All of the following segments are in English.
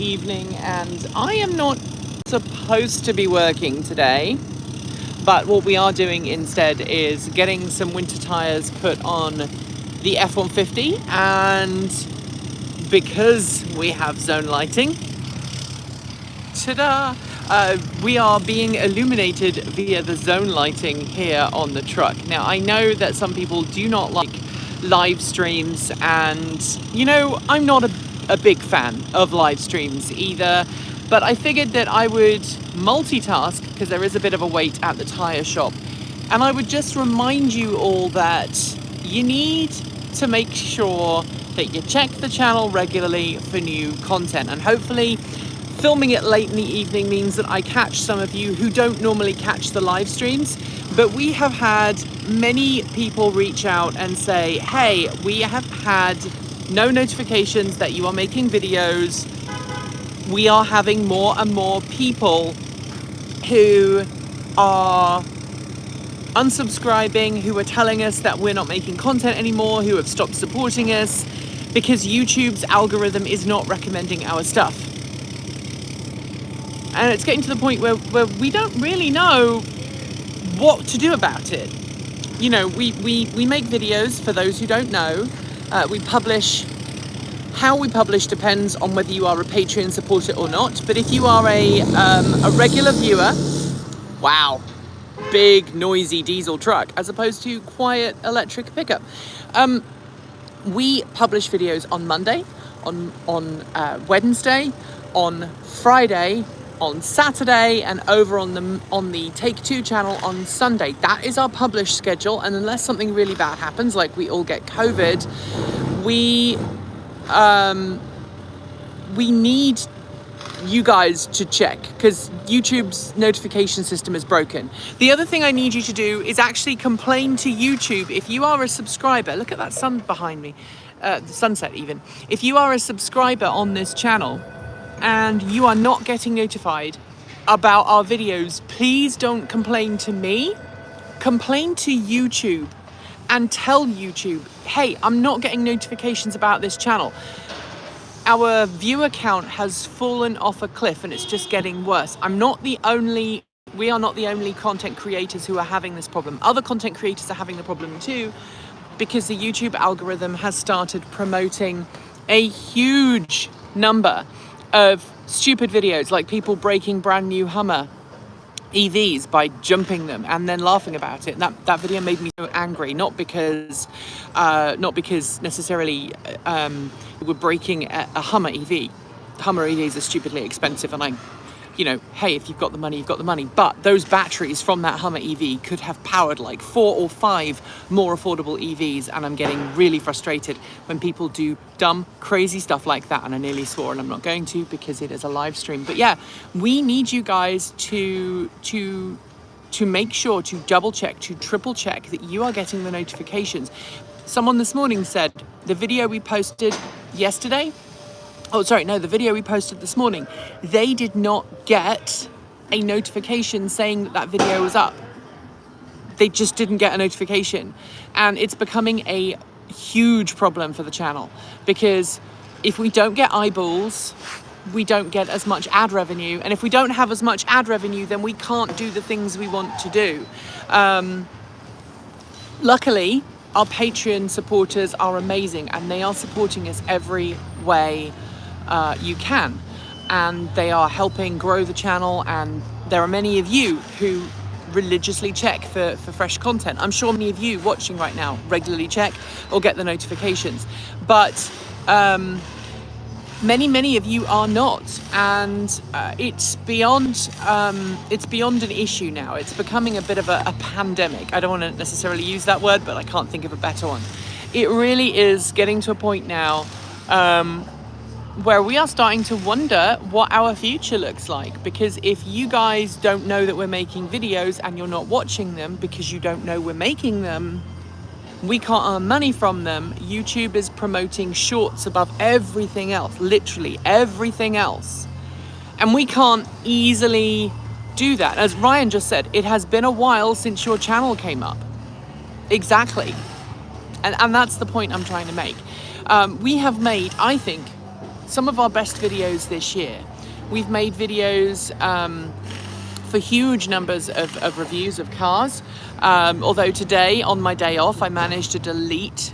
evening, and I am not supposed to be working today, but what we are doing instead is getting some winter tires put on the F-150, and because we have zone lighting, ta-da, we are being illuminated via the zone lighting here on the truck. Now, I know that some people do not like live streams, and I'm not a big fan of live streams either, but I figured that I would multitask because there is a bit of a wait at the tire shop, and I would just remind you all that you need to make sure that you check the channel regularly for new content, and hopefully filming it late in the evening means that I catch some of you who don't normally catch the live streams. But we have had many people reach out and say, hey, we have had no notifications that you are making videos. We are having more and more people who are unsubscribing, who are telling us that we're not making content anymore, who have stopped supporting us because YouTube's algorithm is not recommending our stuff. And it's getting to the point where we don't really know what to do about it. We make videos, for those who don't know. We publish. How we publish depends on whether you are a Patreon supporter or not. But if you are a regular viewer, wow, big noisy diesel truck as opposed to quiet electric pickup. We publish videos on Monday, on Wednesday, on Friday, on Saturday, and over on the Take Two channel on Sunday. That is our published schedule, and unless something really bad happens, like we all get COVID, we need you guys to check, because YouTube's notification system is broken. The other thing I need you to do is actually complain to YouTube. If you are a subscriber, look at that sun behind me, the sunset even. If you are a subscriber on this channel and you are not getting notified about our videos, please don't complain to me. Complain to YouTube and tell YouTube, hey, I'm not getting notifications about this channel. Our viewer count has fallen off a cliff and it's just getting worse. We are not the only content creators who are having this problem. Other content creators are having the problem too, because the YouTube algorithm has started promoting a huge number of stupid videos, like people breaking brand new Hummer EVs by jumping them and then laughing about it. And that video made me so angry, not because necessarily we're breaking a Hummer EV. Hummer EVs are stupidly expensive, and hey, if you've got the money, you've got the money. But those batteries from that Hummer EV could have powered like 4 or 5 more affordable EVs, and I'm getting really frustrated when people do dumb, crazy stuff like that. And I nearly swore, and I'm not going to because it is a live stream. But yeah, we need you guys to make sure to double check, to triple check that you are getting the notifications. Someone this morning said the video we posted yesterday, the video we posted this morning, they did not get a notification saying that video was up. They just didn't get a notification. And it's becoming a huge problem for the channel, because if we don't get eyeballs, we don't get as much ad revenue. And if we don't have as much ad revenue, then we can't do the things we want to do. Luckily, our Patreon supporters are amazing, and they are supporting us every way you can, and they are helping grow the channel. And there are many of you who religiously check for fresh content. I'm sure many of you watching right now regularly check or get the notifications, but many of you are not, and it's beyond an issue now. It's becoming a bit of a pandemic. I don't want to necessarily use that word, but I can't think of a better one. It really is getting to a point now where we are starting to wonder what our future looks like, because if you guys don't know that we're making videos and you're not watching them because you don't know we're making them, we can't earn money from them. YouTube is promoting shorts above everything else, literally everything else, and we can't easily do that. As Ryan just said, it has been a while since your channel came up. Exactly, and that's the point I'm trying to make. We have made, I think, some of our best videos this year. We've made videos for huge numbers of reviews of cars. Although today, on my day off, I managed to delete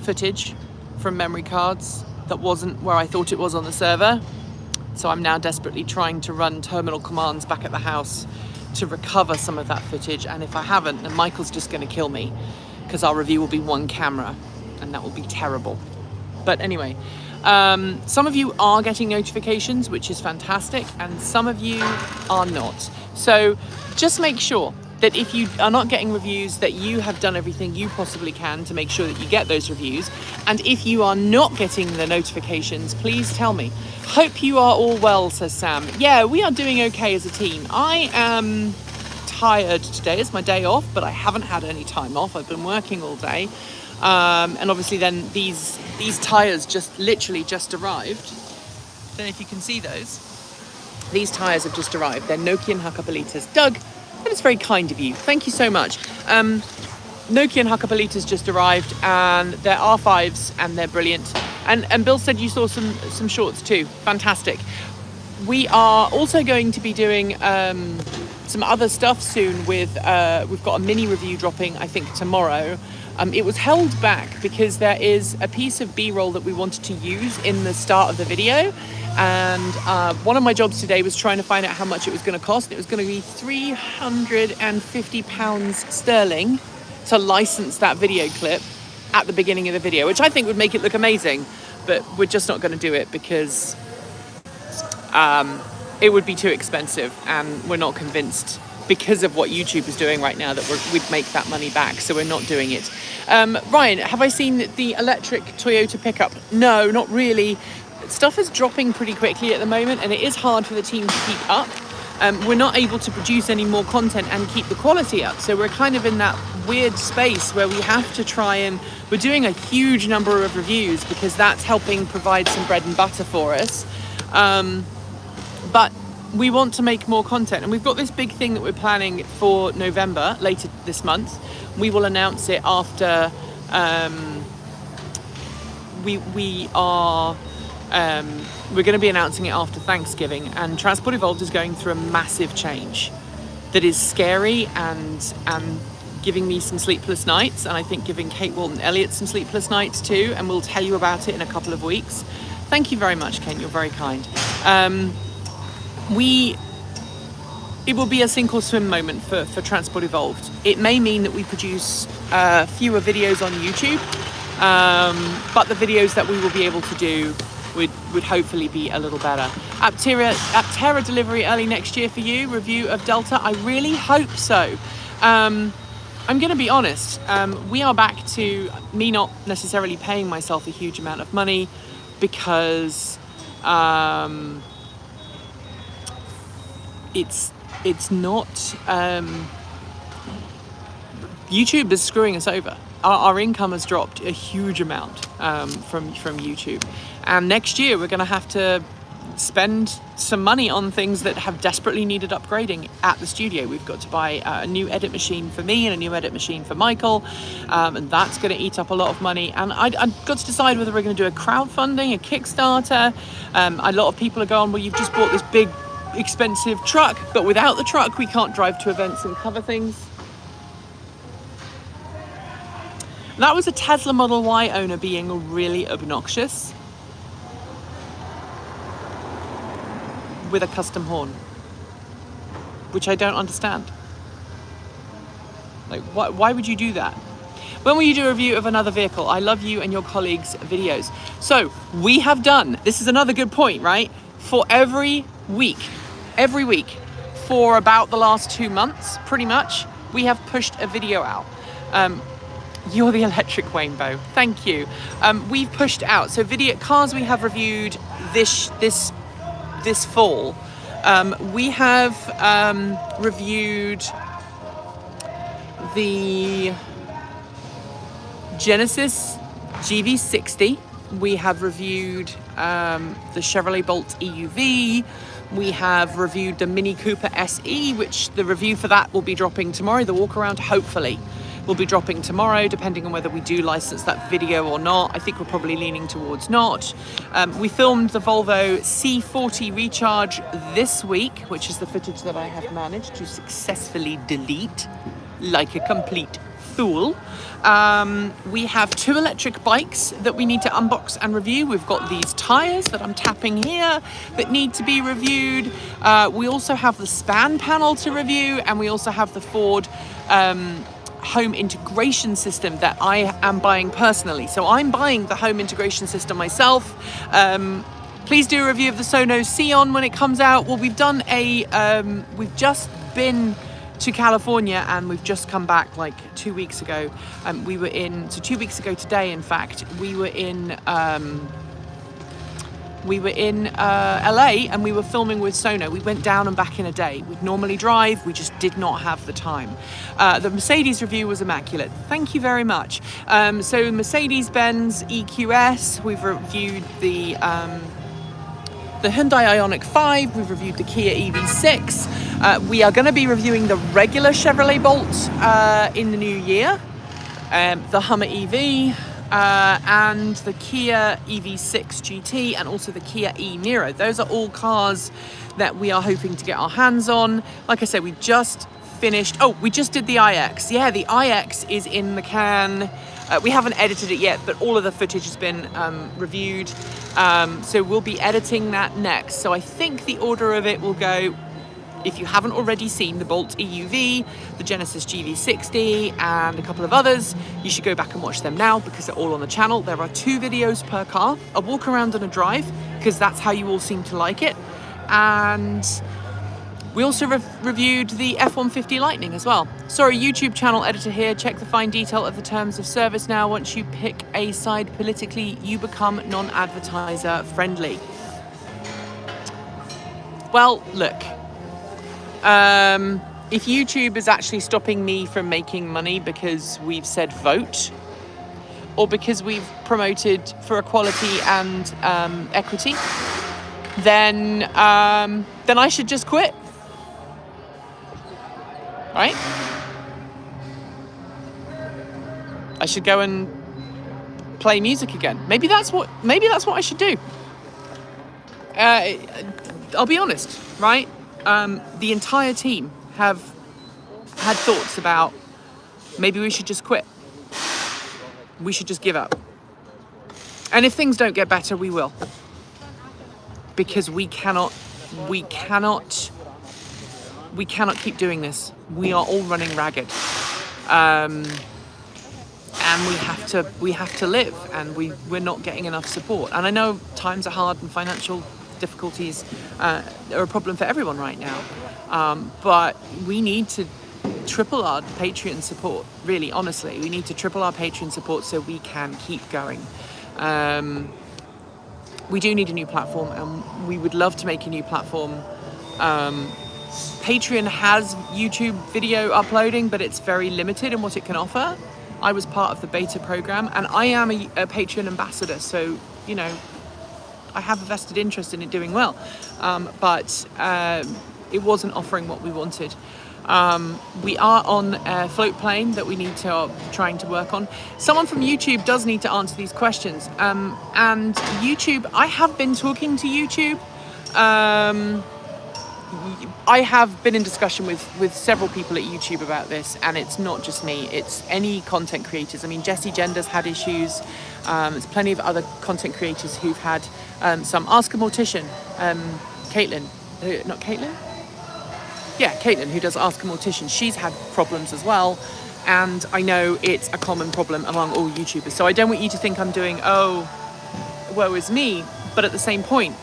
footage from memory cards that wasn't where I thought it was on the server. So I'm now desperately trying to run terminal commands back at the house to recover some of that footage. And if I haven't, then Michael's just going to kill me, because our review will be one camera and that will be terrible. But anyway, some of you are getting notifications, which is fantastic, and some of you are not. So just make sure that if you are not getting reviews, that you have done everything you possibly can to make sure that you get those reviews. And if you are not getting the notifications, please tell me. Hope you are all well, says Sam. Yeah, we are doing okay as a team. I am tired today. It's my day off, but I haven't had any time off. I've been working all day. And obviously then these tires literally just arrived. Don't know if you can see those. These tires have just arrived. They're Nokian Hakkapeliitas. Doug, that is very kind of you. Thank you so much. Nokian Hakkapeliitas just arrived, and they're R5s and they're brilliant. And Bill said you saw some shorts too. Fantastic. We are also going to be doing some other stuff soon with, we've got a mini review dropping, I think, tomorrow. It was held back because there is a piece of B-roll that we wanted to use in the start of the video. And one of my jobs today was trying to find out how much it was going to cost. It was going to be £350 sterling to license that video clip at the beginning of the video, which I think would make it look amazing. But we're just not going to do it because it would be too expensive, and we're not convinced, because of what YouTube is doing right now, that we'd make that money back, so we're not doing it. Ryan, have I seen the electric Toyota pickup? No, not really. Stuff is dropping pretty quickly at the moment, and it is hard for the team to keep up. We're not able to produce any more content and keep the quality up, so we're kind of in that weird space where we have to try, and we're doing a huge number of reviews because that's helping provide some bread and butter for us. But we want to make more content, and we've got this big thing that we're planning for November, later this month. We will announce it after we're going to be announcing it after Thanksgiving, and Transport Evolved is going through a massive change that is scary and giving me some sleepless nights, and I think giving Kate Walton Elliott some sleepless nights too, and we'll tell you about it in a couple of weeks. Thank you very much, Kate, you're very kind. It will be a sink or swim moment for Transport Evolved. It may mean that we produce fewer videos on YouTube, but the videos that we will be able to do would hopefully be a little better. Aptera delivery early next year for you, review of Delta. I really hope so. I'm going to be honest, we are back to me not necessarily paying myself a huge amount of money because it's not, YouTube is screwing us over. Our income has dropped a huge amount from YouTube, and next year we're going to have to spend some money on things that have desperately needed upgrading at the studio. We've got to buy a new edit machine for me and a new edit machine for Michael, and that's going to eat up a lot of money. And I've got to decide whether we're going to do a crowdfunding, a Kickstarter. A lot of people are going, well, you've just bought this big expensive truck, but without the truck we can't drive to events and cover things. That was a Tesla Model Y owner being really obnoxious with a custom horn, which I don't understand. Like, why would you do that? When will you do a review of another vehicle? I love you and your colleagues' videos. So we have done, this is another good point, right? For every week, for about the last 2 months, pretty much, we have pushed a video out. You're the electric rainbow. Thank you. We've pushed out. So cars we have reviewed this fall. We have reviewed the Genesis GV60. We have reviewed the Chevrolet Bolt EUV. We have reviewed the Mini Cooper SE, which the review for that will be dropping tomorrow, the walk around, hopefully. will be dropping tomorrow, depending on whether we do license that video or not. I think we're probably leaning towards not. We filmed the Volvo C40 Recharge this week, which is the footage that I have managed to successfully delete like a complete fool. We have 2 electric bikes that we need to unbox and review. We've got these tires that I'm tapping here that need to be reviewed. We also have the span panel to review, and we also have the Ford home integration system that I am buying personally. So I'm buying the home integration system myself. Please do a review of the Sonos Xeon when it comes out. Well, we've done we've just been to California, and we've just come back like 2 weeks ago. We were in, so 2 weeks ago today, in fact, we were in LA, and we were filming with Sono. We went down and back in a day. We'd normally drive, we just did not have the time. The Mercedes review was immaculate. Thank you very much. So Mercedes-Benz EQS, we've reviewed the Hyundai Ioniq 5, we've reviewed the Kia EV6. We are going to be reviewing the regular Chevrolet Bolt in the new year, the Hummer EV, and the Kia EV6 GT, and also the Kia e-Niro. Those are all cars that we are hoping to get our hands on. Like I said, we just finished, we just did the iX. Yeah, the iX is in the can. We haven't edited it yet, but all of the footage has been reviewed. So we'll be editing that next. So I think the order of it will go, if you haven't already seen the Bolt EUV, the Genesis GV60, and a couple of others, you should go back and watch them now because they're all on the channel. There are 2 videos per car, a walk around and a drive, because that's how you all seem to like it. And we also reviewed the F-150 Lightning as well. Sorry, YouTube channel editor here. Check the fine detail of the terms of service now. Once you pick a side politically, you become non-advertiser friendly. Well, look. If YouTube is actually stopping me from making money because we've said vote, or because we've promoted for equality and equity, then I should just quit. Right? I should go and play music again. Maybe that's what I should do. I'll be honest, right? The entire team have had thoughts about maybe we should just quit. We should just give up. And if things don't get better, we will. Because we cannot keep doing this. We are all running ragged. And we have to live, and we're not getting enough support. And I know times are hard and financial difficulties are a problem for everyone right now. But we need to triple our Patreon support, really, honestly. We need to triple our Patreon support so we can keep going. We do need a new platform, and we would love to make a new platform. Patreon has YouTube video uploading, but it's very limited in what it can offer. I was part of the beta program, and I am a Patreon ambassador, so, you know, I have a vested interest in it doing well. But it wasn't offering what we wanted. We are on a float plane that we need to trying to work on. Someone from YouTube does need to answer these questions. And YouTube, I have been talking to YouTube. I have been in discussion with several people at YouTube about this, and it's not just me, it's any content creators. I mean, Jessie Gender's had issues. There's plenty of other content creators who've had some. Ask a Mortician, Caitlin, not Caitlin? Yeah, Caitlin, who does Ask a Mortician. She's had problems as well, and I know it's a common problem among all YouTubers. So I don't want you to think I'm doing, oh, woe is me, but at the same point,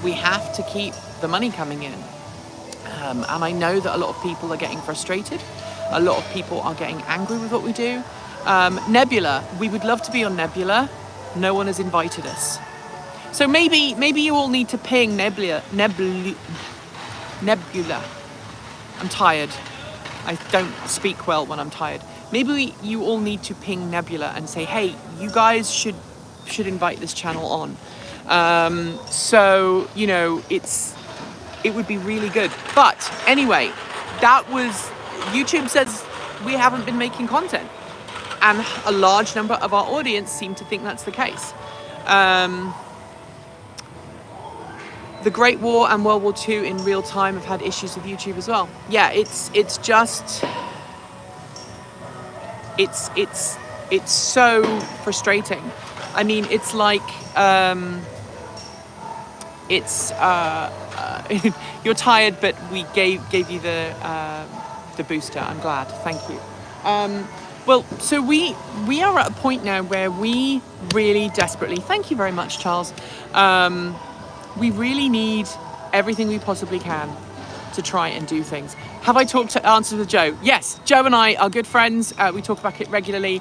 we have to keep the money coming in. And I know that a lot of people are getting frustrated. A lot of people are getting angry with what we do. Nebula, we would love to be on Nebula. No one has invited us. So maybe you all need to ping Nebula. I'm tired. I don't speak well when I'm tired. Maybe you all need to ping Nebula and say, hey, you guys should invite this channel on. So, you know, it would be really good. But anyway, that was YouTube Says we haven't been making content. And a large number of our audience seem to think that's the case. The Great War and World War II in real time have had issues with YouTube as well. Yeah, it's so frustrating. I mean, it's like you're tired, but we gave you the booster. I'm glad. Thank you. Well, so we are at a point now where we really desperately, thank you very much, Charles. We really need everything we possibly can to try and do things. Have I talked to Answers with Joe? Yes, Joe and I are good friends. We talk about it regularly.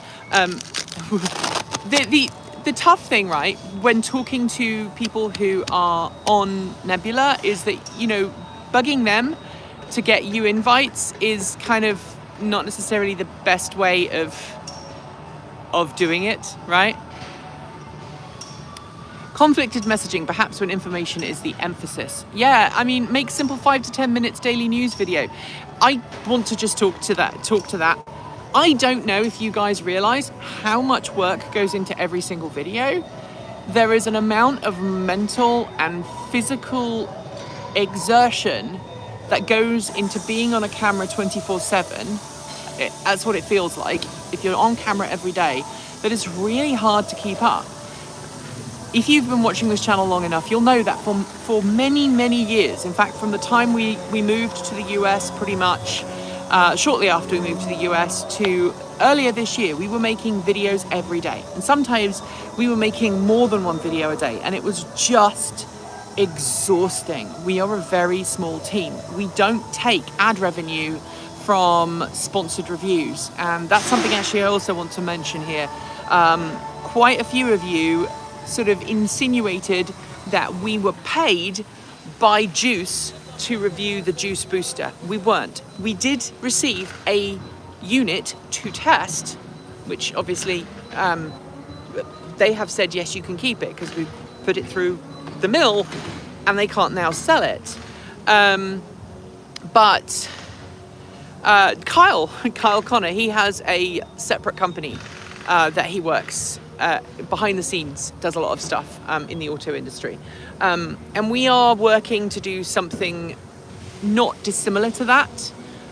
The tough thing, right, when talking to people who are on Nebula is that, you know, bugging them to get you invites is kind of not necessarily the best way of doing it, right? Conflicted messaging, perhaps when information is the emphasis. Yeah, I mean, make simple 5 to 10 minutes daily news video. I want to just talk to that. I don't know if you guys realize how much work goes into every single video. There is an amount of mental and physical exertion that goes into being on a camera 24/7. That's what it feels like. If you're on camera every day, that it's really hard to keep up. If you've been watching this channel long enough, you'll know that for many, many years, in fact, from the time we moved to the US pretty much, shortly after we moved to the US to earlier this year, we were making videos every day. And sometimes we were making more than one video a day, and it was just exhausting. We are a very small team. We don't take ad revenue from sponsored reviews. And that's something actually I also want to mention here. Quite a few of you sort of insinuated that we were paid by Juice to review the Juice booster. We weren't. We did receive a unit to test, which obviously they have said, yes, you can keep it because we put it through the mill and they can't now sell it. But Kyle Connor, he has a separate company that he works behind the scenes, does a lot of stuff in the auto industry. And we are working to do something not dissimilar to that.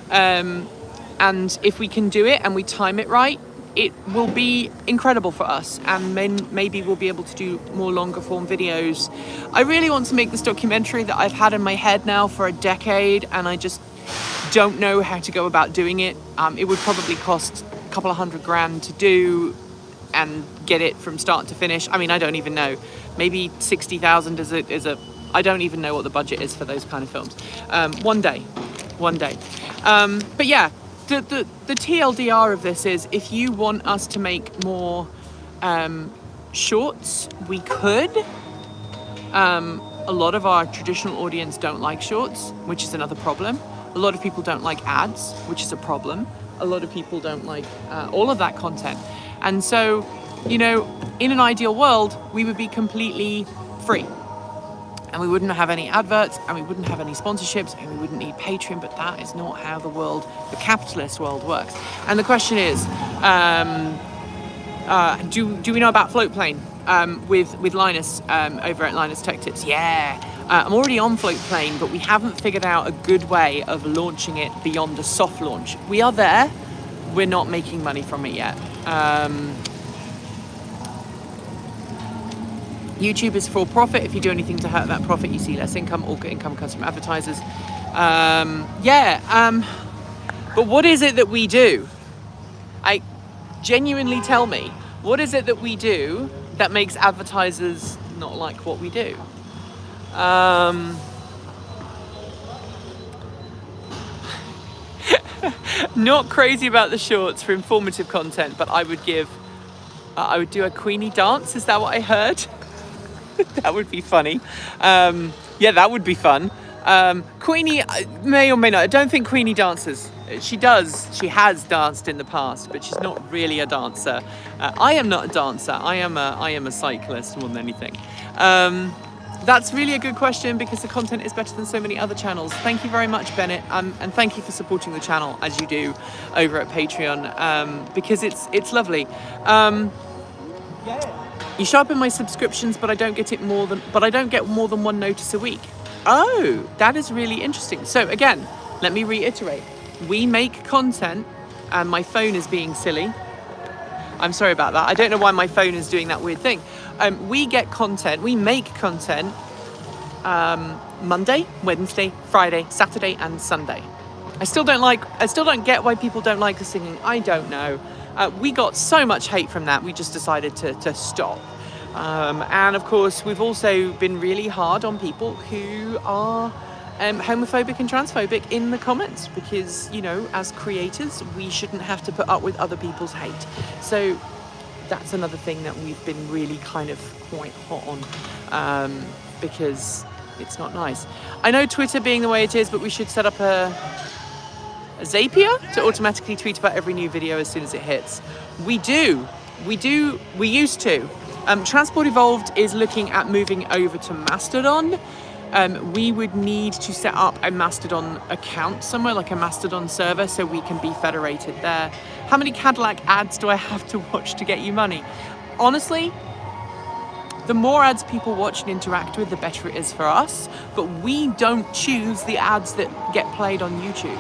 And if we can do it and we time it right, it will be incredible for us. And maybe we'll be able to do more longer form videos. I really want to make this documentary that I've had in my head now for a decade, and I just don't know how to go about doing it. It would probably cost a couple of $100,000 to do and get it from start to finish. I mean, I don't even know. Maybe 60,000 is a. I don't even know what the budget is for those kind of films. One day. But yeah, the TLDR of this is, if you want us to make more shorts, we could. A lot of our traditional audience don't like shorts, which is another problem. A lot of people don't like ads, which is a problem. A lot of people don't like all of that content. And so, you know, in an ideal world, we would be completely free. And we wouldn't have any adverts, and we wouldn't have any sponsorships, and we wouldn't need Patreon, but that is not how the capitalist world works. And the question is, do we know about Floatplane with Linus over at Linus Tech Tips? Yeah. I'm already on Floatplane, but we haven't figured out a good way of launching it beyond a soft launch. We are there. We're not making money from it yet. YouTube is for profit. If you do anything to hurt that profit, you see less income or income comes from advertisers. But what is it that we do? I genuinely tell me, what is it that we do that makes advertisers not like what we do? Not crazy about the shorts for informative content, but I would do a Queenie dance. Is that what I heard? That would be funny. Yeah, that would be fun. Queenie may or may not. I don't think Queenie dances. She does. She has danced in the past, but she's not really a dancer. I am not a dancer. I am a cyclist more than anything. That's really a good question because the content is better than so many other channels. Thank you very much, Bennett, and thank you for supporting the channel as you do over at Patreon, because it's lovely. You show up in my subscriptions, but I don't get more than one notice a week. Oh, that is really interesting. So again, let me reiterate: we make content, and my phone is being silly. I'm sorry about that. I don't know why my phone is doing that weird thing. We make content Monday, Wednesday, Friday, Saturday, and Sunday. I still don't get why people don't like the singing. I don't know. We got so much hate from that, we just decided to stop. And of course, we've also been really hard on people who are homophobic and transphobic in the comments, because, you know, as creators, we shouldn't have to put up with other people's hate. So that's another thing that we've been really kind of quite hot on, because it's not nice. I know Twitter being the way it is, but we should set up a Zapier to automatically tweet about every new video as soon as it hits. We used to. Transport Evolved is looking at moving over to Mastodon. We would need to set up a Mastodon account somewhere, like a Mastodon server, so we can be federated there. How many Cadillac ads do I have to watch to get you money? Honestly, the more ads people watch and interact with, the better it is for us. But we don't choose the ads that get played on YouTube.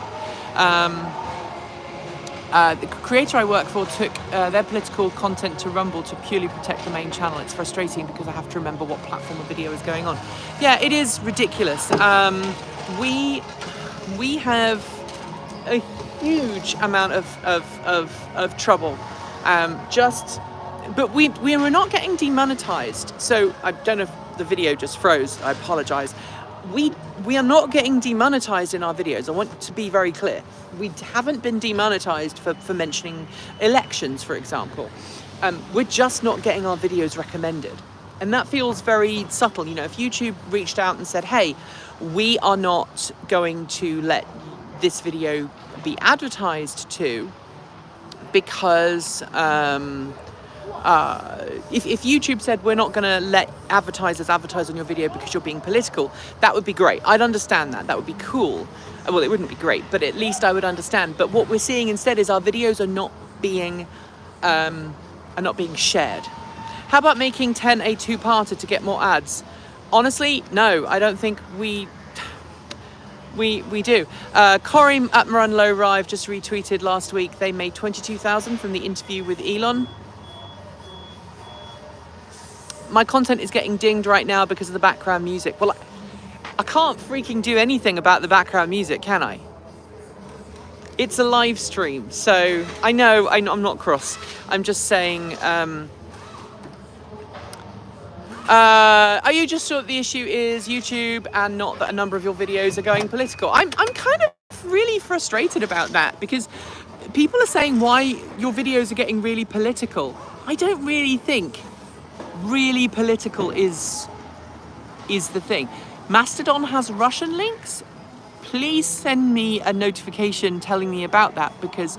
The creator I work for took their political content to Rumble to purely protect the main channel. It's frustrating because I have to remember what platform a video is going on. Yeah, it is ridiculous. We have a huge amount of trouble. But we are not getting demonetized. So I don't know if the video just froze. I apologize. We are not getting demonetized in our videos. I want to be very clear. We haven't been demonetized for mentioning elections, for example. We're just not getting our videos recommended. And that feels very subtle. You know, if YouTube reached out and said, hey, we are not going to let this video be advertised to because if YouTube said we're not going to let advertisers advertise on your video because you're being political, that would be great. I'd understand that. That would be cool. Well, it wouldn't be great, but at least I would understand. But what we're seeing instead is our videos are not being shared. How about making 10 a two-parter to get more ads? Honestly, no, I don't think we do. Corey at Maran Lowrive just retweeted last week. They made 22,000 from the interview with Elon. My content is getting dinged right now because of the background music. Well, I can't freaking do anything about the background music, can I? It's a live stream, so I know I'm not cross. I'm just saying, are you just sure that the issue is YouTube and not that a number of your videos are going political? I'm kind of really frustrated about that, because people are saying why your videos are getting really political. I don't really think really political is the thing. Mastodon has Russian links. Please send me a notification telling me about that, because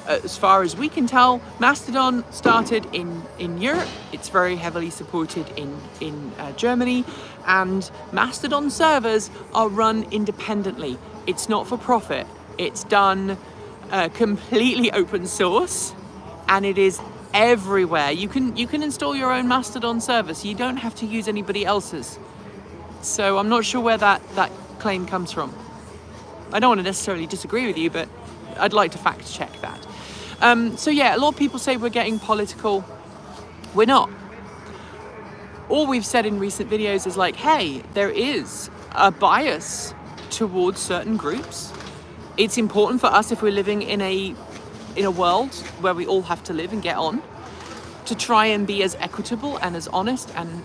as far as we can tell, Mastodon started in Europe. It's very heavily supported in Germany, and Mastodon servers are run independently. It's not for profit. It's done completely open source, and it is everywhere. You can install your own Mastodon server, so you don't have to use anybody else's. So I'm not sure where that claim comes from. I don't want to necessarily disagree with you, but I'd like to fact check that. So yeah, a lot of people say we're getting political. We're not. All we've said in recent videos is like, hey, there is a bias towards certain groups. It's important for us, if we're living in a world where we all have to live and get on, to try and be as equitable and as honest and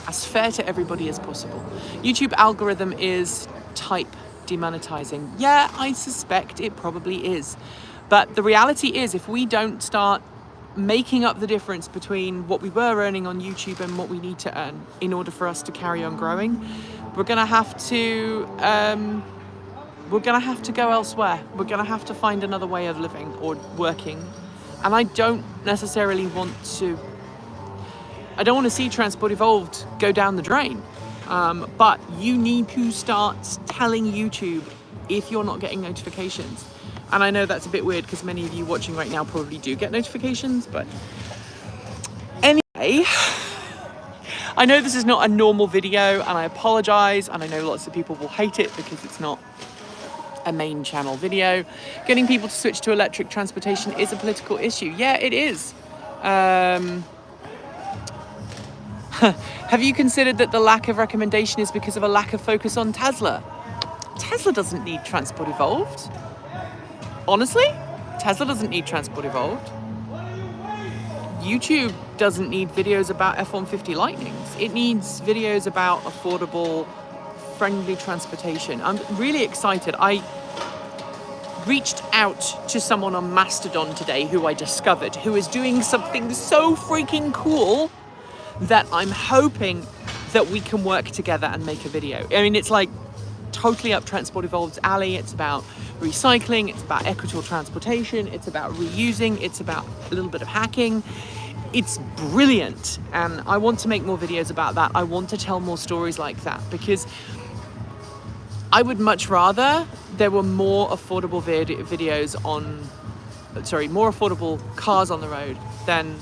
as fair to everybody as possible. YouTube algorithm is type demonetizing. Yeah, I suspect it probably is. But the reality is, if we don't start making up the difference between what we were earning on YouTube and what we need to earn in order for us to carry on growing, we're gonna have to go elsewhere. We're gonna have to find another way of living or working. And I don't necessarily want to I don't want to see Transport Evolved go down the drain. But you need to start telling YouTube if you're not getting notifications. And I know that's a bit weird because many of you watching right now probably do get notifications, but anyway, I know this is not a normal video and I apologize, and I know lots of people will hate it because it's not a main channel video. Getting people to switch to electric transportation is a political issue. Yeah, it is. Have you considered that the lack of recommendation is because of a lack of focus on Tesla? Tesla doesn't need Transport Evolved. Honestly, Tesla doesn't need Transport Evolved. YouTube doesn't need videos about F-150 Lightnings. It needs videos about affordable, friendly transportation. I'm really excited. I reached out to someone on Mastodon today who I discovered, who is doing something so freaking cool that I'm hoping that we can work together and make a video. I mean, it's like totally up Transport Evolved's alley. It's about recycling, it's about equitable transportation, it's about reusing, it's about a little bit of hacking. It's brilliant, and I want to make more videos about that. I want to tell more stories like that because I would much rather there were more affordable more affordable cars on the road than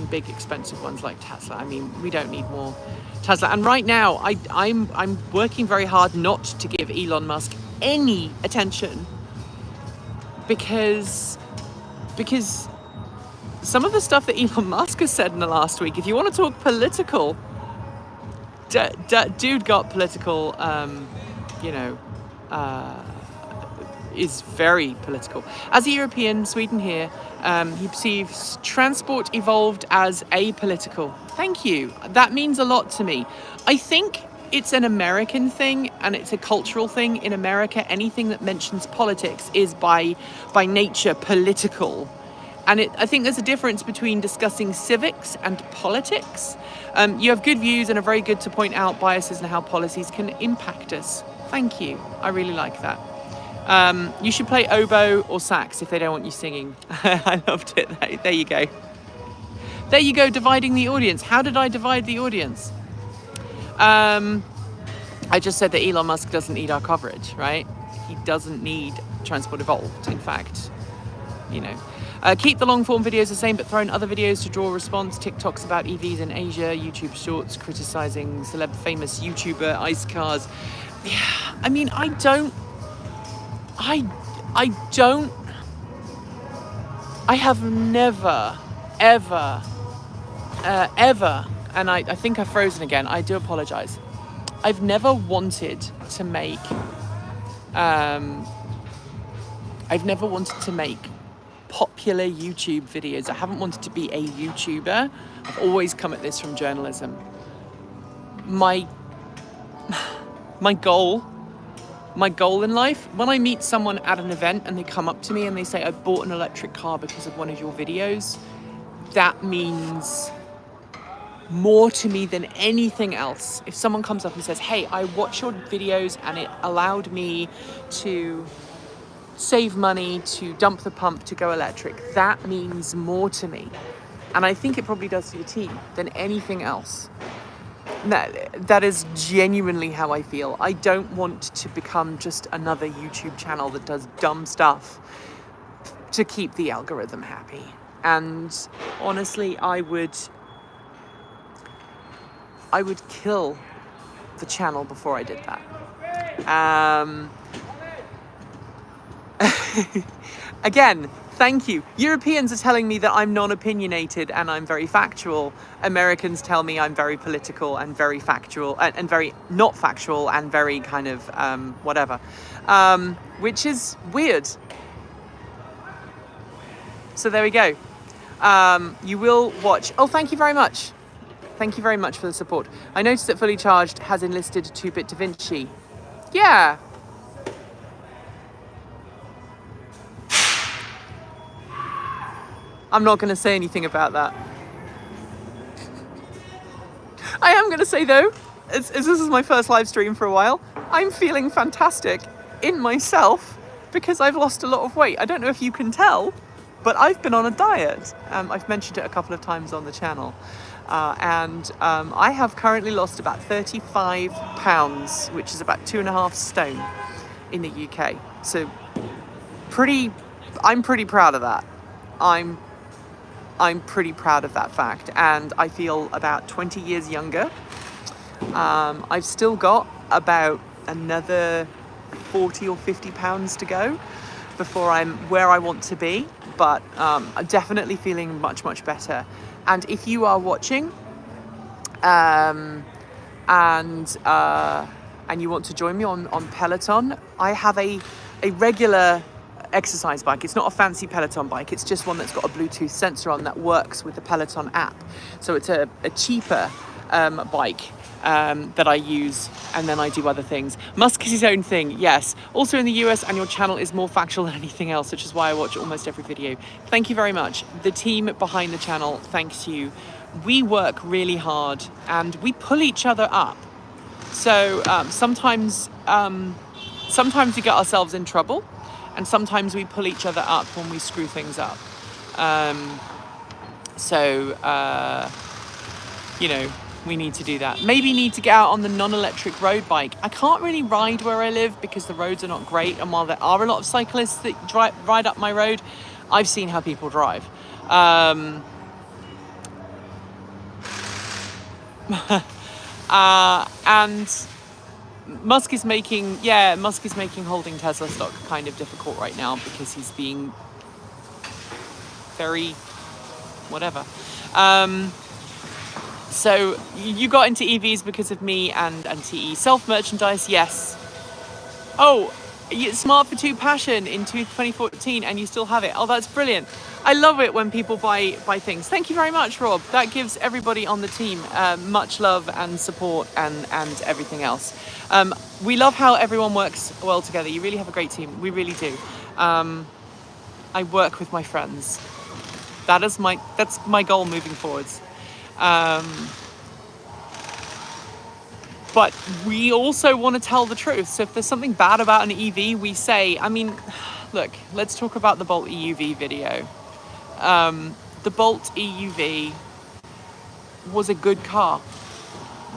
big expensive ones like Tesla. I mean, we don't need more Tesla. And right now, I'm working very hard not to give Elon Musk any attention because some of the stuff that Elon Musk has said in the last week, if you want to talk political, dude got political, is very political. As a European, Sweden here, he perceives Transport Evolved as apolitical. Thank you. That means a lot to me. I think it's an American thing and it's a cultural thing. In America, anything that mentions politics is by nature political. And I think there's a difference between discussing civics and politics. You have good views and are very good to point out biases and how policies can impact us. Thank you. I really like that. You should play oboe or sax if they don't want you singing. I loved it. There you go. There you go, dividing the audience. How did I divide the audience? I just said that Elon Musk doesn't need our coverage, right? He doesn't need Transport Evolved. In fact, keep the long form videos the same, but throw in other videos to draw a response. TikToks about EVs in Asia, YouTube shorts criticizing famous YouTuber ice cars. Yeah, I mean, I have never, ever, and I think I've frozen again. I do apologize. I've never wanted to make, popular YouTube videos. I haven't wanted to be a YouTuber. I've always come at this from journalism. My goal in life, when I meet someone at an event and they come up to me and they say, I bought an electric car because of one of your videos, that means more to me than anything else. If someone comes up and says, hey, I watch your videos and it allowed me to save money, to dump the pump, to go electric, that means more to me. And I think it probably does to your team than anything else. That is genuinely how I feel. I don't want to become just another YouTube channel that does dumb stuff to keep the algorithm happy. And honestly, I would kill the channel before I did that. Again, thank you. Europeans are telling me that I'm non-opinionated and I'm very factual. Americans tell me I'm very political and very factual and very not factual and very kind of whatever, which is weird. So there we go. You will watch. Oh, thank you very much. Thank you very much for the support. I noticed that Fully Charged has enlisted 2-Bit Da Vinci. Yeah. I'm not going to say anything about that. I am going to say, though, as this is my first live stream for a while, I'm feeling fantastic in myself because I've lost a lot of weight. I don't know if you can tell, but I've been on a diet. I've mentioned it a couple of times on the channel. and I have currently lost about 35 pounds, which is about 2.5 stone in the UK. So I'm pretty proud of that. I'm pretty proud of that fact, and I feel about 20 years younger. I've still got about another 40 or 50 pounds to go before I'm where I want to be, but I'm definitely feeling much, much better. And if you are watching and you want to join me on Peloton, I have a regular exercise bike. It's not a fancy Peloton bike, it's just one that's got a Bluetooth sensor on that works with the Peloton app. So it's a cheaper bike that I use, and then I do other things. Musk is his own thing, yes. Also in the US, and your channel is more factual than anything else, which is why I watch almost every video. Thank you very much. The team behind the channel, thanks you. We work really hard and we pull each other up. So sometimes we get ourselves in trouble, and sometimes we pull each other up when we screw things up. You know, we need to do that. Maybe need to get out on the non-electric road bike. I can't really ride where I live because the roads are not great, and while there are a lot of cyclists that ride up my road, I've seen how people drive. And Musk is making holding Tesla stock kind of difficult right now because he's being very whatever. So you got into EVs because of me and TE. Self-merchandise, yes. Oh, Smart for Two Passion in 2014, and you still have it. Oh, that's brilliant. I love it when people buy things. Thank you very much, Rob. That gives everybody on the team much love and support and everything else. We love how everyone works well together. You really have a great team. We really do. I work with my friends. That's my goal moving forwards. But we also want to tell the truth. So if there's something bad about an EV, we say, I mean, look, let's talk about the Bolt EUV video. The Bolt EUV was a good car,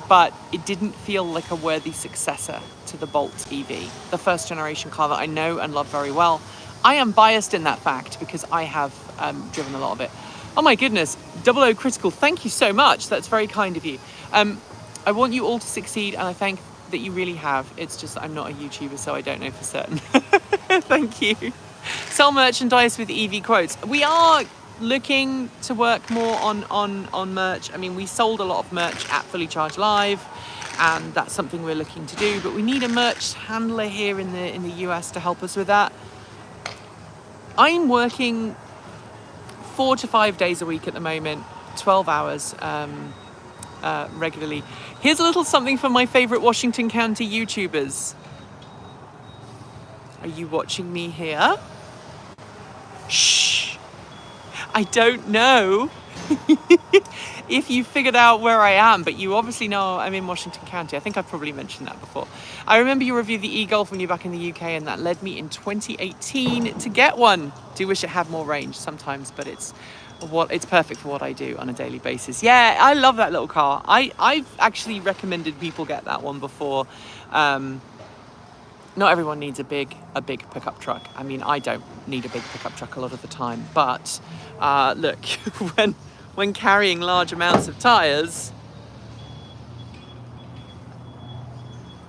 but it didn't feel like a worthy successor to the Bolt EV, the first generation car that I know and love very well. I am biased in that fact because I have driven a lot of it. Oh my goodness, 00 Critical, thank you so much. That's very kind of you. I want you all to succeed, and I think that you really have. It's just I'm not a YouTuber, so I don't know for certain. Thank you. Sell merchandise with EV quotes. We are looking to work more on merch. I mean, we sold a lot of merch at Fully Charged Live, and that's something we're looking to do, but we need a merch handler here in the US to help us with that. I'm working 4 to 5 days a week at the moment, 12 hours regularly. Here's a little something from my favorite Washington County YouTubers. Are you watching me here? Shh. I don't know if you figured out where I am, but you obviously know I'm in Washington County. I think I've probably mentioned that before. I remember you reviewed the e-Golf when you were back in the UK, and that led me in 2018 to get one. Do wish it had more range sometimes, but it's perfect for what I do on a daily basis. Yeah, I love that little car. I've actually recommended people get that one before. Not everyone needs a big pickup truck. I mean, I don't need a big pickup truck a lot of the time, but look, when carrying large amounts of tires,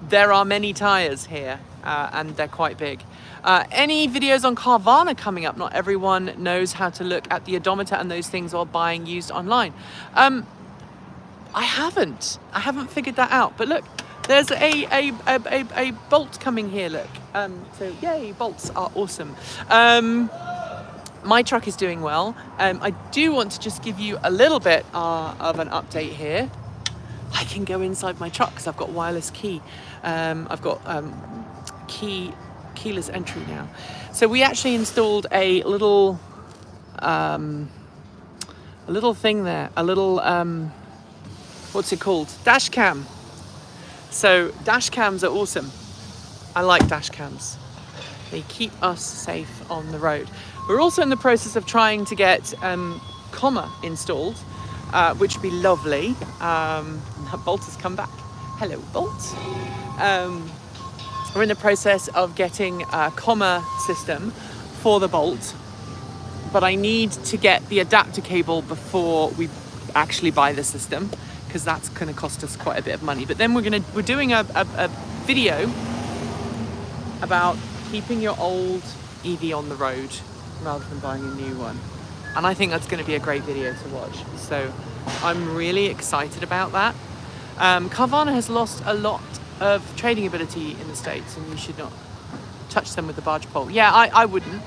there are many tires here, and they're quite big. Any videos on Carvana coming up? Not everyone knows how to look at the odometer and those things while buying used online. I haven't figured that out, but look, there's a Bolt coming here, look. So yay, Bolts are awesome. My truck is doing well. I do want to just give you a little bit of an update here. I can go inside my truck because I've got wireless key. I've got keyless entry now. So we actually installed a little thing there, a little what's it called? Dash cam. So dash cams are awesome. I like dash cams. They keep us safe on the road. We're also in the process of trying to get comma installed. which would be lovely. Bolt has come back. Hello, Bolt. We're in the process of getting a comma system for the Bolt, but I need to get the adapter cable before we actually buy the system, because that's going to cost us quite a bit of money. But then we're doing a video about keeping your old EV on the road rather than buying a new one, and I think that's going to be a great video to watch. So I'm really excited about that. Carvana has lost a lot of trading ability in the States, and you should not touch them with the barge pole. Yeah, I wouldn't.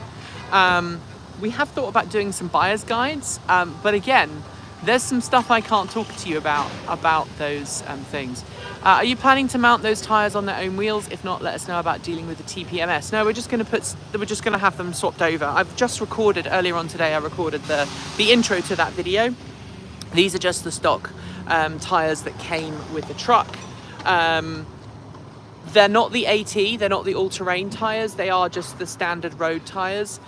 We have thought about doing some buyer's guides, but again, there's some stuff I can't talk to you about those things. Are you planning to mount those tyres on their own wheels? If not, let us know about dealing with the TPMS. No, we're just going to have them swapped over. I've just recorded earlier on today. I recorded the intro to that video. These are just the stock tyres that came with the truck. They're not the AT, they're not the all-terrain tyres. They are just the standard road tyres,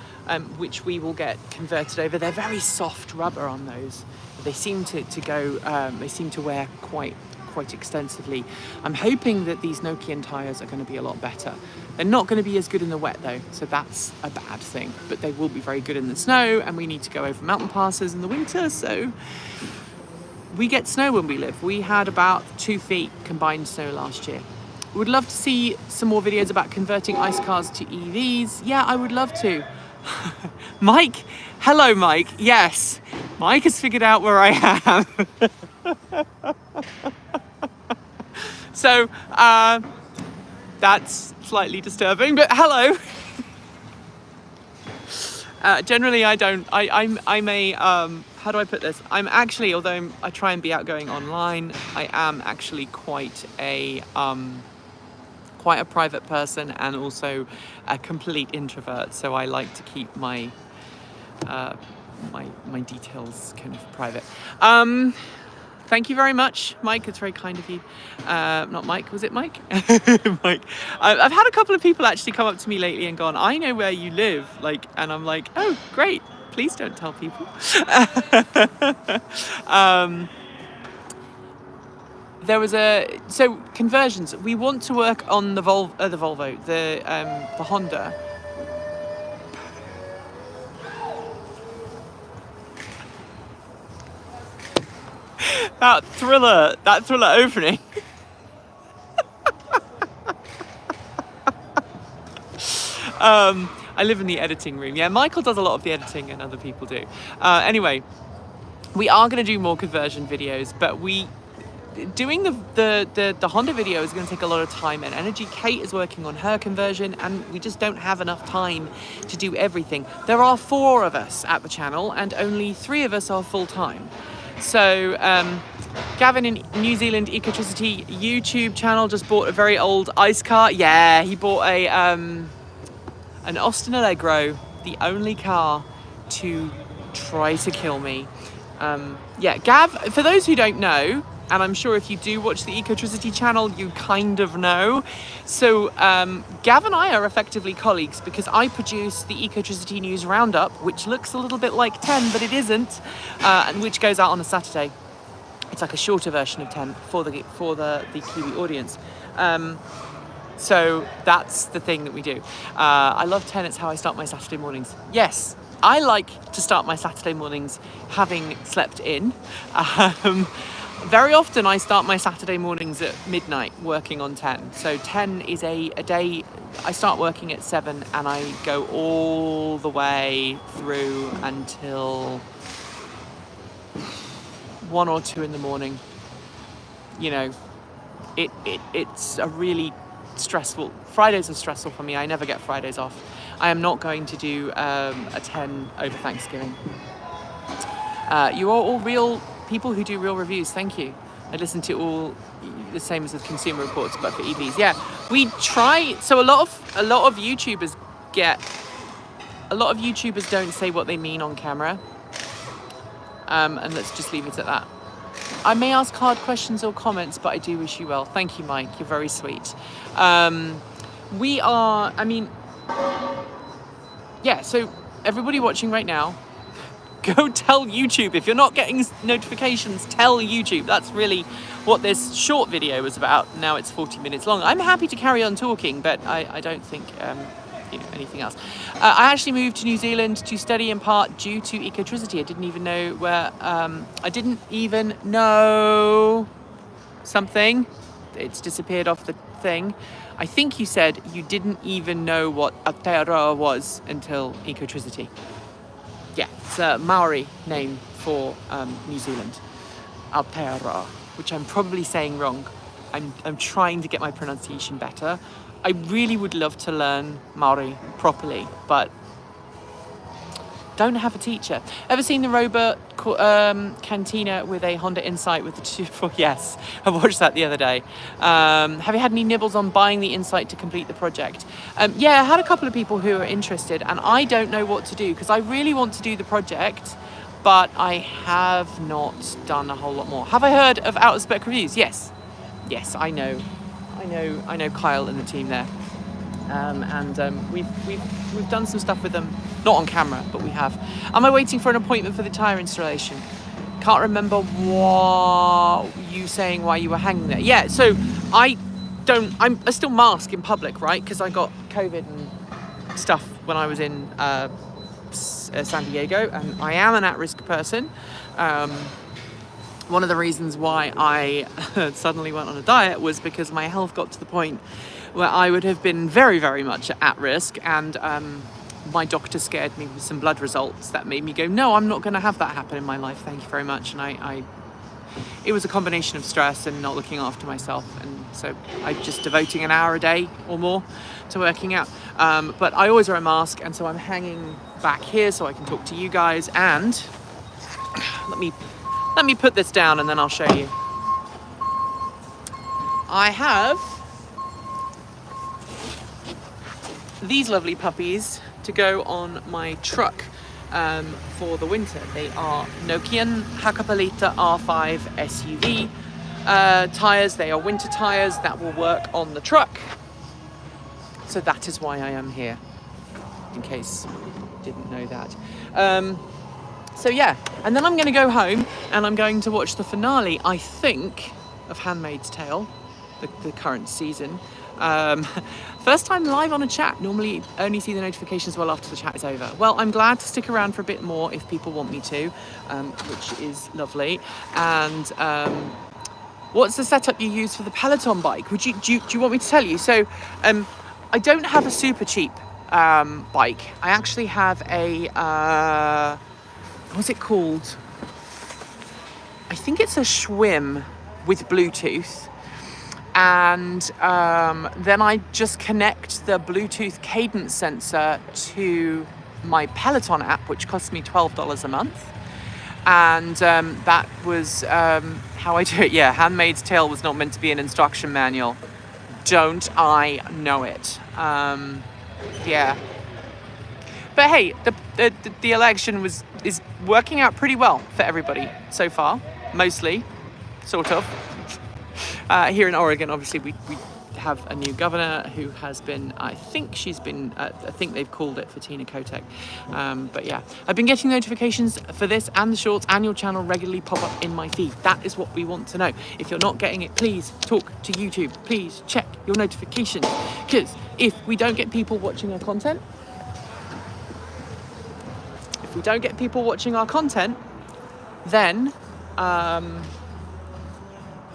which we will get converted over. They're very soft rubber on those. They seem to wear quite extensively. I'm hoping that these Nokian tyres are going to be a lot better. They're not going to be as good in the wet though, so that's a bad thing. But they will be very good in the snow, and we need to go over mountain passes in the winter, so we get snow when we live. We had about 2 feet combined snow last year. Would love to see some more videos about converting ICE cars to EVs. Yeah, I would love to. Mike, hello Mike. Yes, Mike has figured out where I am. So that's slightly disturbing, but hello. Generally I don't, I'm a, how do I put this? I'm actually, although I try and be outgoing online, I am actually quite a private person, and also a complete introvert. So I like to keep my my details kind of private. Thank you very much, Mike. It's very kind of you. Not Mike, was it Mike? Mike. I've had a couple of people actually come up to me lately and gone, I know where you live. And I'm like, oh, great. Please don't tell people. There was so conversions. We want to work on the Volvo, the Honda. That thriller opening. I live in the editing room. Yeah, Michael does a lot of the editing, and other people do. Anyway, we are going to do more conversion videos, but doing the Honda video is going to take a lot of time and energy. Kate is working on her conversion, and we just don't have enough time to do everything. There are 4 of us at the channel, and only 3 of us are full-time. So Gavin in New Zealand Ecotricity YouTube channel just bought a very old ICE car. Yeah, he bought an Austin Allegro, the only car to try to kill me. Yeah, Gav, for those who don't know, and I'm sure if you do watch the Ecotricity channel, you kind of know. So Gav and I are effectively colleagues, because I produce the Ecotricity News Roundup, which looks a little bit like 10, but it isn't, and which goes out on a Saturday. It's like a shorter version of 10 for the Kiwi audience. So that's the thing that we do. I love 10, it's how I start my Saturday mornings. Yes, I like to start my Saturday mornings having slept in. Very often I start my Saturday mornings at midnight working on 10. So 10 is a day, I start working at 7 and I go all the way through until 1 or 2 in the morning. You know, it's a really stressful, Fridays are stressful for me. I never get Fridays off. I am not going to do a 10 over Thanksgiving. You are all real people who do real reviews. Thank you. I listen to all the same as the Consumer Reports, but for EVs. Yeah, we try. So a lot of YouTubers don't say what they mean on camera. And let's just leave it at that. I may ask hard questions or comments, but I do wish you well. Thank you, Mike. You're very sweet. We are, I mean, yeah, so everybody watching right now, go tell YouTube. If you're not getting notifications, tell YouTube. That's really what this short video was about. Now it's 40 minutes long. I'm happy to carry on talking, but I don't think anything else. I actually moved to New Zealand to study in part due to ecotricity. I didn't even know where. I didn't even know something. It's disappeared off the thing. I think you said you didn't even know what Aotearoa was until ecotricity. Yeah, it's a Maori name for New Zealand, Aotearoa, which I'm probably saying wrong. I'm trying to get my pronunciation better. I really would love to learn Maori properly, but don't have a teacher. Ever seen the Robot Cantina with a Honda Insight with the 2.4? Yes, I watched that the other day. Have you had any nibbles on buying the Insight to complete the project? Yeah, I had a couple of people who are interested, and I don't know what to do because I really want to do the project, but I have not done a whole lot more. Have I heard of Out of Spec Reviews? Yes, I know Kyle and the team there. We've done some stuff with them, not on camera, but we have. Am I waiting for an appointment for the tyre installation? Can't remember what you saying why you were hanging there. Yeah, so I still mask in public, right? Because I got COVID and stuff when I was in San Diego, and I am an at-risk person. One of the reasons why I suddenly went on a diet was because my health got to the point where I would have been very, very much at risk, and my doctor scared me with some blood results that made me go, no, I'm not going to have that happen in my life, thank you very much. And it was a combination of stress and not looking after myself, and so I'm just devoting an hour a day or more to working out. But I always wear a mask, and so I'm hanging back here so I can talk to you guys. And let me put this down and then I'll show you. I have these lovely puppies to go on my truck for the winter. They are Nokian Hakapalita R5 SUV tyres. They are winter tyres that will work on the truck. So that is why I am here, in case you didn't know that. So yeah, and then I'm going to go home and I'm going to watch the finale, I think, of Handmaid's Tale, the current season. First time live on a chat. Normally only see the notifications well after the chat is over. Well, I'm glad to stick around for a bit more if people want me to, which is lovely. And what's the setup you use for the Peloton bike? Do you want me to tell you? So I don't have a super cheap bike. I actually have a what's it called? I think it's a Schwinn with Bluetooth. And then I just connect the Bluetooth cadence sensor to my Peloton app, which costs me $12 a month. And that was how I do it. Yeah, Handmaid's Tale was not meant to be an instruction manual. Don't I know it? Yeah. But hey, the election is working out pretty well for everybody so far, mostly, sort of. Here in Oregon, obviously, we have a new governor who has been, I think they've called it for Tina Kotek. But yeah, I've been getting notifications for this and the shorts and your channel regularly pop up in my feed. That is what we want to know. If you're not getting it, please talk to YouTube. Please check your notifications. Because if we don't get people watching our content, then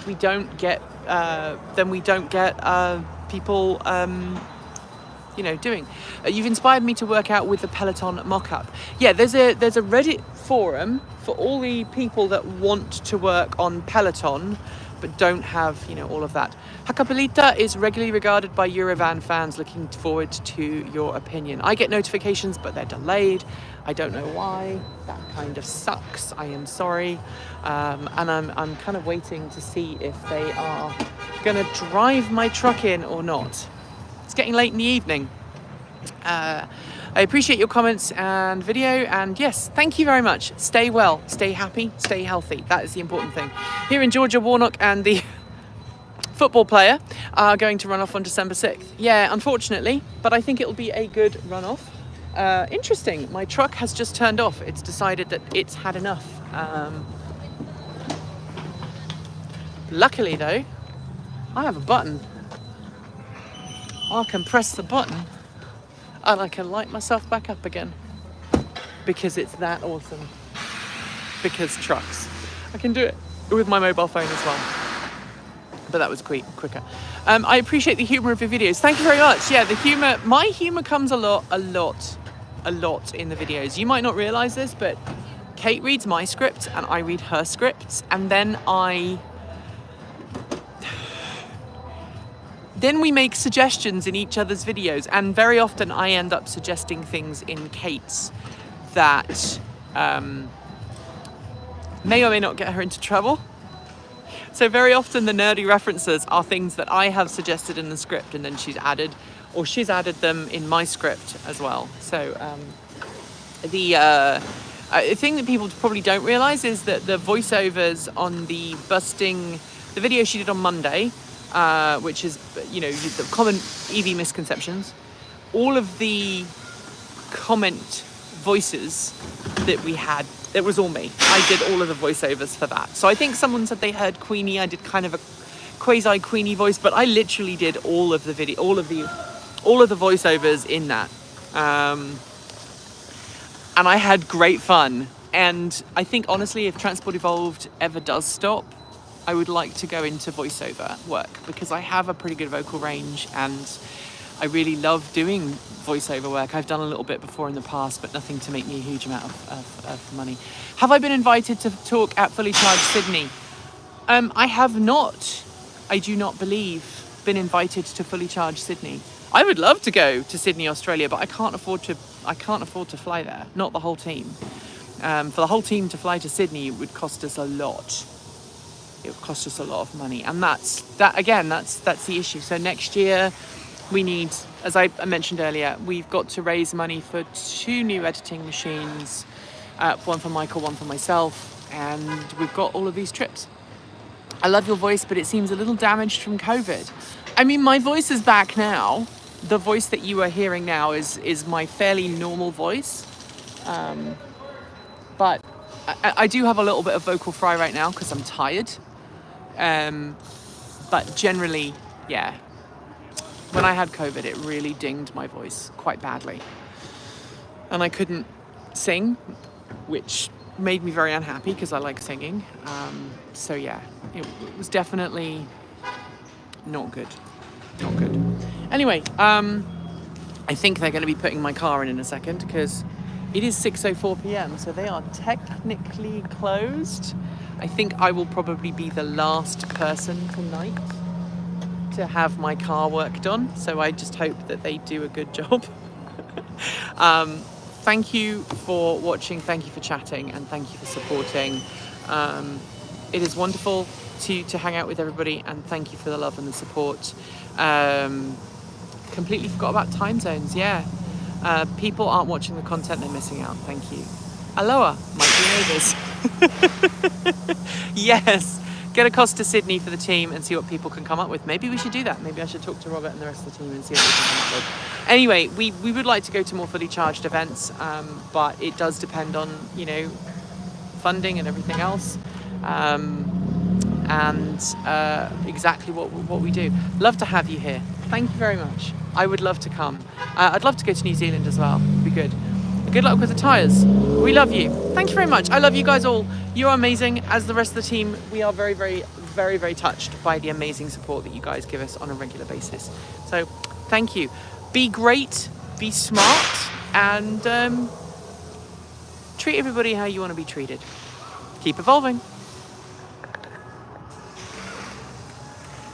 we don't get people doing. You've inspired me to work out with the Peloton mock-up. Yeah, there's a Reddit forum for all the people that want to work on Peloton but don't have all of that. Hakapalita is regularly regarded by Eurovan fans. Looking forward to your opinion. I get notifications, but they're delayed. I don't know why. That kind of sucks. I am sorry. And I'm kind of waiting to see if they are going to drive my truck in or not. It's getting late in the evening. I appreciate your comments and video, and yes, thank you very much. Stay well, stay happy, stay healthy. That is the important thing. Here in Georgia, Warnock and the football player are going to run off on December 6th. Yeah, unfortunately, but I think it'll be a good runoff. Interesting. My truck has just turned off. It's decided that it's had enough. Luckily though, I have a button. I can press the button and I can light myself back up again because it's that awesome. Because trucks. I can do it with my mobile phone as well. But that was quicker. I appreciate the humour of your videos. Thank you very much. Yeah, the humour, my humour comes a lot in the videos. You might not realise this, but Kate reads my script and I read her scripts, and then we make suggestions in each other's videos, and very often I end up suggesting things in Kate's that may or may not get her into trouble. So very often the nerdy references are things that I have suggested in the script and then she's added them in my script as well. So the thing that people probably don't realise is that the voiceovers on the video she did on Monday, which is, you know, the common EV misconceptions, all of the comment voices that we had, it was all me. I did all of the voiceovers for that. So I think someone said they heard Queenie. I did kind of a quasi Queenie voice, but I literally did all of the voiceovers in that. And I had great fun. And I think honestly, if Transport Evolved ever does stop, I would like to go into voiceover work because I have a pretty good vocal range and I really love doing voiceover work. I've done a little bit before in the past, but nothing to make me a huge amount of money. Have I been invited to talk at Fully Charged Sydney? I have not, I do not believe, been invited to Fully Charged Sydney. I would love to go to Sydney, Australia, but I can't afford to fly there. Not the whole team. For the whole team to fly to Sydney, it would cost us a lot. It would cost us a lot of money, and that's the issue. So next year, we need, as I mentioned earlier, we've got to raise money for 2 new editing machines, one for Michael, one for myself, and we've got all of these trips. I love your voice, but it seems a little damaged from COVID. I mean, my voice is back now. The voice that you are hearing now is my fairly normal voice. But I do have a little bit of vocal fry right now because I'm tired. But generally, yeah. When I had COVID, it really dinged my voice quite badly. And I couldn't sing, which made me very unhappy because I like singing. So yeah, it was definitely not good. Not good. Anyway, I think they're going to be putting my car in a second because it is 6:04 p.m. So they are technically closed. I think I will probably be the last person tonight to have my car work done, so I just hope that they do a good job. Thank you for watching, thank you for chatting, and thank you for supporting. It is wonderful to hang out with everybody, and thank you for the love and the support. Completely forgot about time zones. People aren't watching the content, they're missing out. Thank you. Aloha, might be neighbours. Yes. Get across to Sydney for the team and see what people can come up with. Maybe we should do that. Maybe I should talk to Robert and the rest of the team and see what we can come up with. Anyway, we would like to go to more fully charged events, but it does depend on, you know, funding and everything else, and exactly what we do. Love to have you here. Thank you very much. I would love to come. I'd love to go to New Zealand as well. It'd be good. Good luck with the tyres. We love you. Thank you very much. I love you guys all. You are amazing. As the rest of the team, we are very, very, very, very touched by the amazing support that you guys give us on a regular basis. So thank you. Be great, be smart, and treat everybody how you want to be treated. Keep evolving.